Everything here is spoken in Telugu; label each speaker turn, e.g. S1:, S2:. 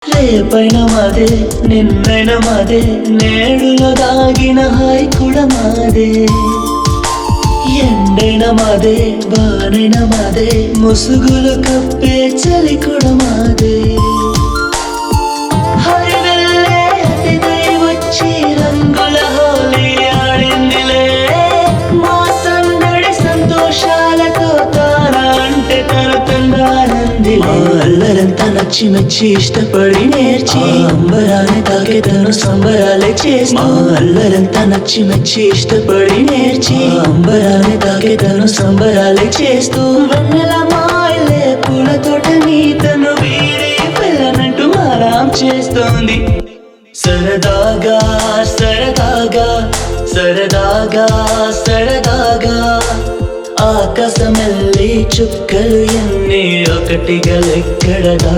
S1: రేపైన మాదే నిన్నైన మాదే నేడులో దాగిన హాయ్ కూడా మాదే ఎండైన మాదే వానైన మాదే ముసుగులు కప్పే చలి కూడా మాదే హరివెల్లే అతిథై వచ్చి రంగుల హోలీ ఆడిందిలే మా సందడి సంతోషాలతో తారా అంటే తను తందానంది అల్లరంతా నచ్చి మెచ్చి ఇష్టపడి నేర్చి అంబరాన్ని తాకే తను సంబరాలే చేస్తూ అల్లరంతా నచ్చి మెచ్చి ఇష్టపడి నేర్చి అంబరాన్ని తాకే తను సంబరాలే చేస్తూ వెన్నెల మాయలే పూల తోటని తను వీడి పిల్లనంటూ మారాం చేస్తోంది సరదాగా సరదాగా సరదాగా సరదాగా ఆకాశమెల్లి చుక్కలు ఎన్ని ఒకటిగా లెక్కడదా